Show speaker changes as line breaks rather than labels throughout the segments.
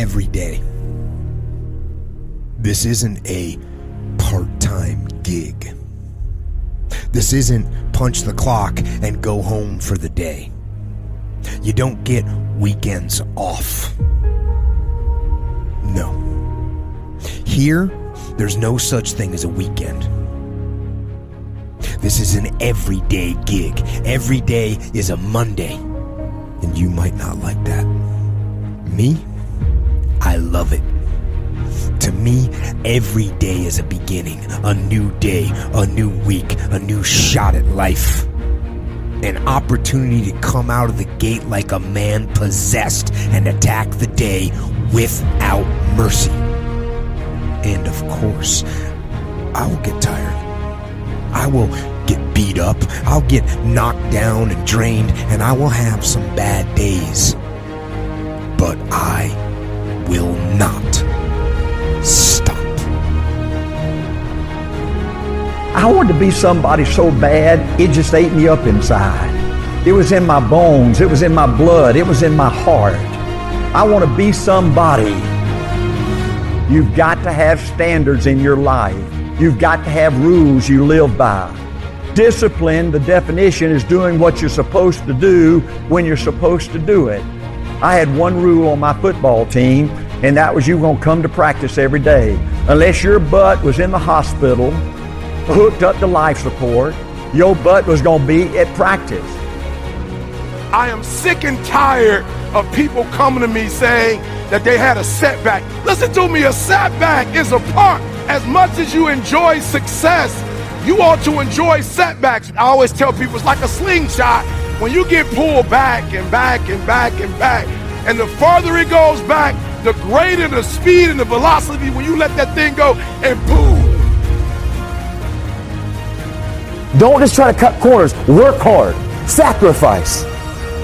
every day. This isn't a part-time gig. This isn't punch the clock and go home for the day. You don't get weekends off. No. Here, there's no such thing as a weekend. This is an everyday gig. Every day is a Monday. And you might not like that. Me? I love it. To me, every day is a beginning, a new day, a new week, a new shot at life. An opportunity to come out of the gate like a man possessed and attack the day without mercy. And of course, I will get tired. I will get beat up. I'll get knocked down and drained, and I will have some bad days. But I will not stop.
I wanted to be somebody so bad, it just ate me up inside. It was in my bones, it was in my blood, it was in my heart. I want to be somebody. You've got to have standards in your life. You've got to have rules you live by. Discipline, the definition, is doing what you're supposed to do when you're supposed to do it. I had one rule on my football team, and that was you were going to come to practice every day. Unless your butt was in the hospital, hooked up to life support, your butt was going to be at practice.
I am sick and tired of people coming to me saying that they had a setback. Listen to me, a setback is a part. As much as you enjoy success, you ought to enjoy setbacks. I always tell people it's like a slingshot. When you get pulled back and back and back and back, and the farther it goes back, the greater the speed and the velocity when you let that thing go, and boom.
Don't just try to cut corners. Work hard. Sacrifice.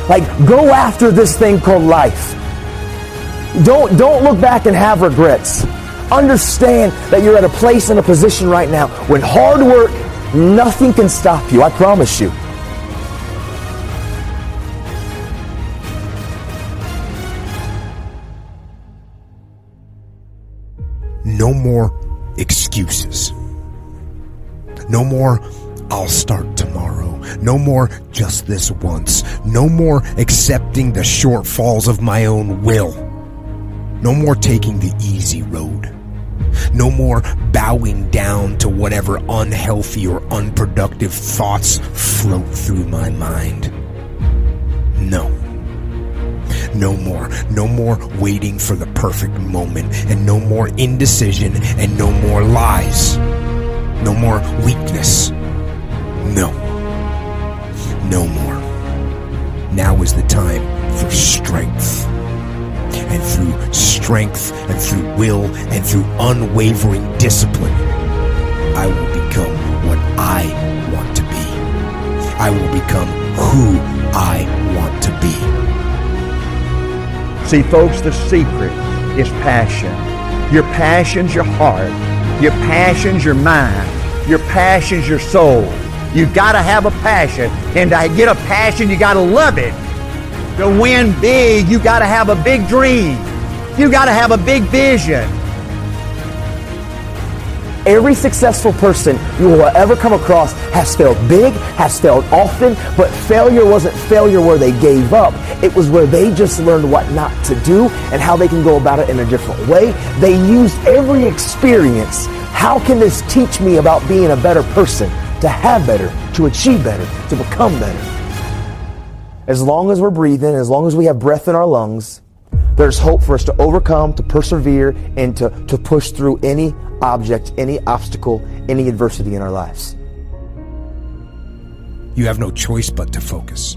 Like, go after this thing called life. Don't look back and have regrets. Understand that you're at a place and a position right now when hard work, nothing can stop you. I promise you.
No more excuses. No more I'll start tomorrow. No more just this once. No more accepting the shortfalls of my own will. No more taking the easy road. No more bowing down to whatever unhealthy or unproductive thoughts float through my mind. No. No more. No more waiting for the perfect moment, and no more indecision, and no more lies. No more weakness. No. No more. Now is the time for strength. And through strength, and through will, and through unwavering discipline, I will become what I want to be. I will become who I want to be.
See, folks, the secret is passion. Your passion's your heart. Your passion's your mind. Your passion's your soul. You've got to have a passion. And to get a passion, you got to love it. To win big, you got to have a big dream. You got to have a big vision.
Every successful person you will ever come across has failed big, has failed often, but failure wasn't failure where they gave up. It was where they just learned what not to do and how they can go about it in a different way. They used every experience. How can this teach me about being a better person, to have better, to achieve better, to become better? As long as we're breathing, as long as we have breath in our lungs, there's hope for us to overcome, to persevere, and to push through any object, any obstacle, any adversity in our lives.
You have no choice but to focus.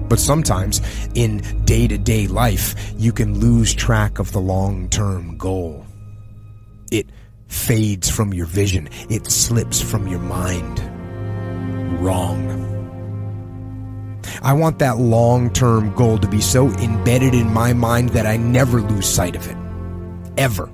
But sometimes in day-to-day life, you can lose track of the long-term goal. It fades from your vision. It slips from your mind. Wrong. I want that long-term goal to be so embedded in my mind that I never lose sight of it. Ever.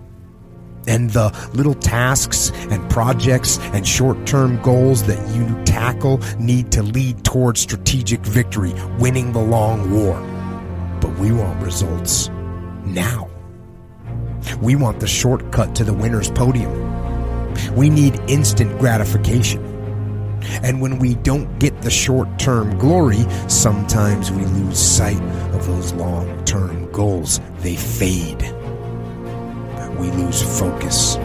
And the little tasks and projects and short-term goals that you tackle need to lead towards strategic victory, winning the long war. But we want results now. We want the shortcut to the winner's podium. We need instant gratification. And when we don't get the short-term glory, sometimes we lose sight of those long-term goals. They fade. We lose focus.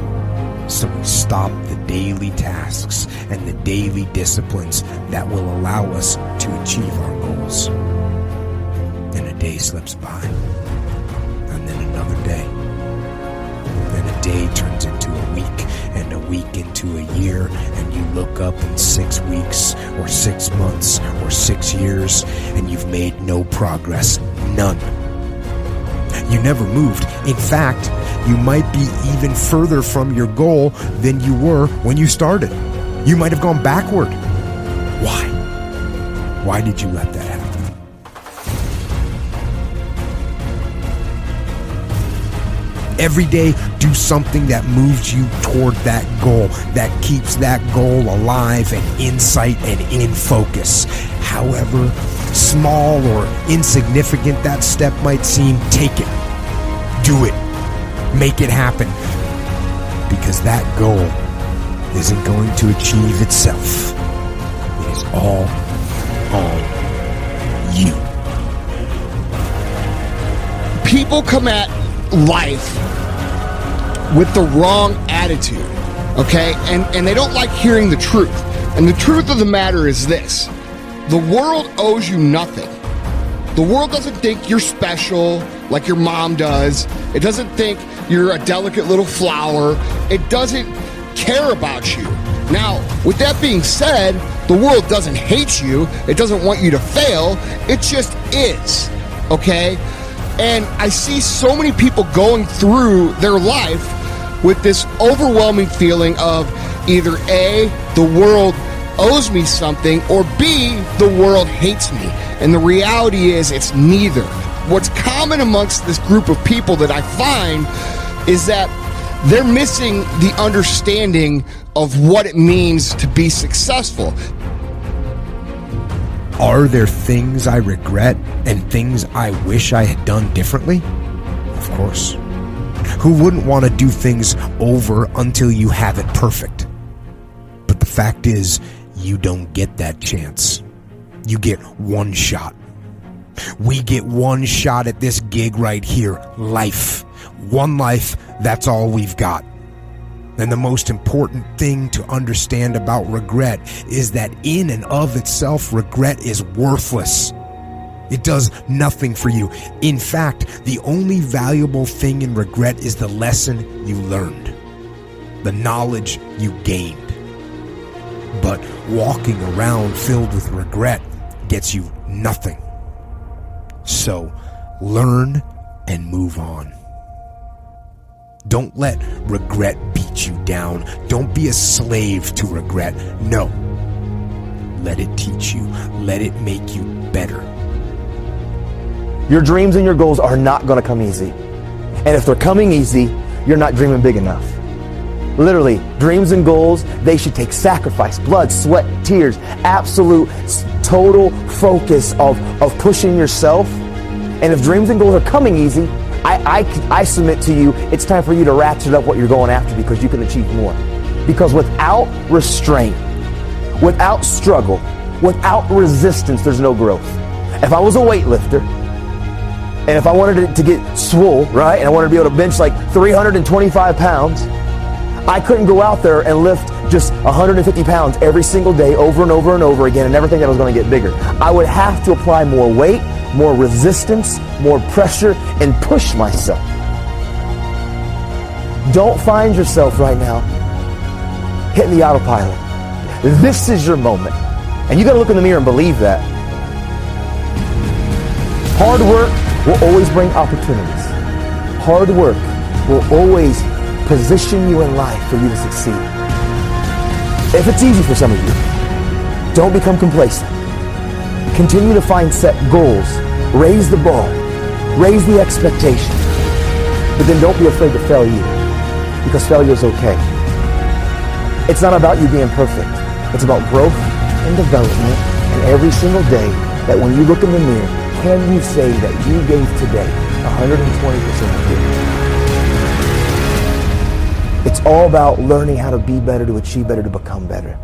So we stop the daily tasks and the daily disciplines that will allow us to achieve our goals. And a day slips by. And then another day. Then a day turns into a week, and a week into a year, and you look up in 6 weeks or 6 months or 6 years, and you've made no progress. None. You never moved. In fact, you might be even further from your goal than you were when you started. You might have gone backward. Why? Why did you let that happen? Every day, do something that moves you toward that goal, that keeps that goal alive and in sight and in focus. However small or insignificant that step might seem, take it. Do it. Make it happen. Because that goal isn't going to achieve itself. It is all on you.
People come at life with the wrong attitude, okay? And they don't like hearing the truth. And the truth of the matter is this. The world owes you nothing. The world doesn't think you're special like your mom does. It doesn't think you're a delicate little flower. It doesn't care about you. Now, with that being said, the world doesn't hate you. It doesn't want you to fail. It just is, okay? And I see so many people going through their life with this overwhelming feeling of either A, the world owes me something, or B, the world hates me. And the reality is it's neither. What's common amongst this group of people that I find is that they're missing the understanding of what it means to be successful.
Are there things I regret and things I wish I had done differently? Of course. Who wouldn't want to do things over until you have it perfect? But the fact is, you don't get that chance. You get one shot. We get one shot at this gig right here. Life. One life, that's all we've got. And the most important thing to understand about regret is that in and of itself, regret is worthless. It does nothing for you. In fact, the only valuable thing in regret is the lesson you learned, the knowledge you gained. But walking around filled with regret gets you nothing. So learn and move on. Don't let regret beat you down. Don't be a slave to regret. No. Let it teach you. Let it make you better.
Your dreams and your goals are not going to come easy. And if they're coming easy, you're not dreaming big enough. Literally, dreams and goals, they should take sacrifice, blood, sweat, tears, absolute, total focus of pushing yourself. And if dreams and goals are coming easy, I submit to you, it's time for you to ratchet up what you're going after, because you can achieve more. Because without restraint, without struggle, without resistance, there's no growth. If I was a weightlifter, and if I wanted to get swole, right, and I wanted to be able to bench like 325 pounds, I couldn't go out there and lift just 150 pounds every single day over and over and over again and never think that I was going to get bigger. I would have to apply more weight, more resistance, more pressure, and push myself. Don't find yourself right now hitting the autopilot. This is your moment. And you got to look in the mirror and believe that. Hard work will always bring opportunities. Hard work will always position you in life for you to succeed. If it's easy for some of you, don't become complacent. Continue to find set goals. Raise the bar. Raise the expectation. But then don't be afraid to fail you, because failure is okay. It's not about you being perfect. It's about growth and development. And every single day that when you look in the mirror, can you say that you gave today 120% of you? It's all about learning how to be better, to achieve better, to become better.